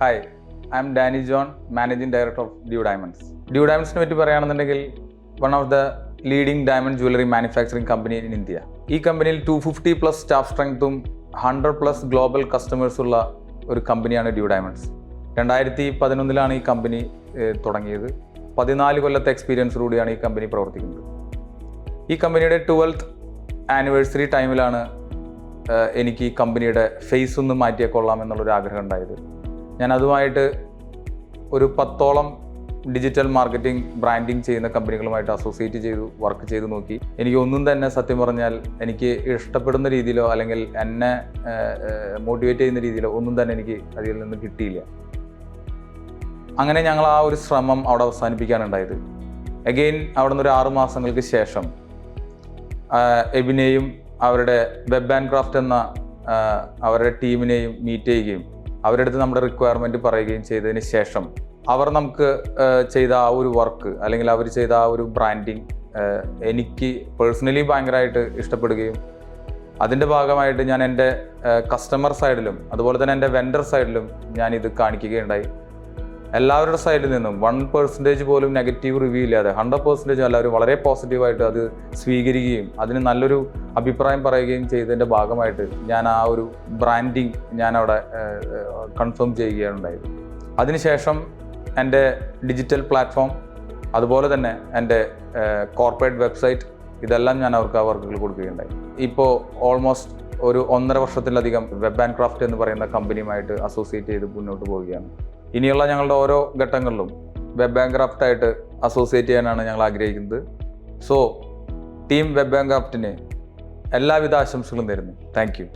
Hi, I am Danny John, managing director of Dew Diamonds. Dew ഡയമണ്ട്സിനെ പറ്റി പറയുകയാണെന്നുണ്ടെങ്കിൽ one of the leading diamond jewellery manufacturing company in India. ഈ കമ്പനിയിൽ 250+ staff സ്ട്രെങ്ത്തും 100+ global കസ്റ്റമേഴ്സുള്ള ഒരു കമ്പനിയാണ് due diamonds. 2011 ഈ company തുടങ്ങിയത്. 14 കൊല്ലത്തെ എക്സ്പീരിയൻസോടുകൂടിയാണ് ഈ കമ്പനി പ്രവർത്തിക്കുന്നത്. ഈ കമ്പനിയുടെ 12th ആനിവേഴ്സറി ടൈമിലാണ് എനിക്ക് ഈ കമ്പനിയുടെ ഫേസ് ഒന്ന് മാറ്റിയാൽ കൊള്ളാം എന്നുള്ളൊരു ആഗ്രഹം ഉണ്ടായത്. ഞാൻ അതുമായിട്ട് ഒരു 10ഓളം ഡിജിറ്റൽ മാർക്കറ്റിംഗ് ബ്രാൻഡിങ് ചെയ്യുന്ന കമ്പനികളുമായിട്ട് അസോസിയേറ്റ് ചെയ്തു, വർക്ക് ചെയ്ത് നോക്കി. എനിക്ക് ഒന്നും തന്നെ സത്യം പറഞ്ഞാൽ എനിക്ക് ഇഷ്ടപ്പെടുന്ന രീതിയിലോ അല്ലെങ്കിൽ എന്നെ മോട്ടിവേറ്റ് ചെയ്യുന്ന രീതിയിലോ ഒന്നും തന്നെ എനിക്ക് അതിൽ നിന്ന് കിട്ടിയില്ല. അങ്ങനെ ഞങ്ങൾ ആ ഒരു ശ്രമം അവിടെ അവസാനിപ്പിക്കാനുണ്ടായത്. അഗെയിൻ അവിടെ നിന്ന് ഒരു 6 മാസങ്ങൾക്ക് ശേഷം എബിനെയും അവരുടെ വെബ് ആൻഡ് ക്രാഫ്റ്റ് എന്ന അവരുടെ ടീമിനെയും മീറ്റ് ചെയ്യുകയും അവരുടെ അടുത്ത് നമ്മുടെ റിക്വയർമെൻറ്റ് പറയുകയും ചെയ്തതിന് ശേഷം അവർ നമുക്ക് ചെയ്ത ആ ഒരു വർക്ക് അല്ലെങ്കിൽ അവർ ചെയ്ത ആ ഒരു ബ്രാൻഡിങ് എനിക്ക് പേഴ്സണലി ഭയങ്കരമായിട്ട് ഇഷ്ടപ്പെടുകയും അതിൻ്റെ ഭാഗമായിട്ട് ഞാൻ എൻ്റെ കസ്റ്റമർ സൈഡിലും അതുപോലെ തന്നെ എൻ്റെ വെൻഡർ സൈഡിലും ഞാനിത് കാണിക്കുകയുണ്ടായി. എല്ലാവരുടെ സൈഡിൽ നിന്നും 1% പോലും നെഗറ്റീവ് റിവ്യൂ ഇല്ലാതെ 100% എല്ലാവരും വളരെ പോസിറ്റീവായിട്ട് അത് സ്വീകരിക്കുകയും അതിന് നല്ലൊരു അഭിപ്രായം പറയുകയും ചെയ്തതിൻ്റെ ഭാഗമായിട്ട് ഞാൻ ആ ഒരു ബ്രാൻഡിങ് ഞാനവിടെ കൺഫേം ചെയ്യുകയാണ് ഉണ്ടായത്. അതിനുശേഷം എൻ്റെ ഡിജിറ്റൽ പ്ലാറ്റ്ഫോം അതുപോലെ തന്നെ എൻ്റെ കോർപ്പറേറ്റ് വെബ്സൈറ്റ് ഇതെല്ലാം ഞാൻ അവർക്ക് ആ വർക്കുകൾ കൊടുക്കുകയുണ്ടായി. ഇപ്പോൾ ഓൾമോസ്റ്റ് ഒരു 1.5 വർഷത്തിലധികം വെബ് ആൻഡ് ക്രാഫ്റ്റ് എന്ന് പറയുന്ന കമ്പനിയുമായിട്ട് അസോസിയേറ്റ് ചെയ്ത് മുന്നോട്ട് പോവുകയാണ്. ഇനിയുള്ള ഞങ്ങളുടെ ഓരോ ഘട്ടങ്ങളിലും വെബ് ആൻഡ് ക്രാഫ്റ്റായിട്ട് അസോസിയേറ്റ് ചെയ്യാനാണ് ഞങ്ങൾ ആഗ്രഹിക്കുന്നത്. സോ ടീം വെബ് ആൻഡ് ക്രാഫ്റ്റിന് എല്ലാവിധ ആശംസകളും നേരുന്നു. Thank you.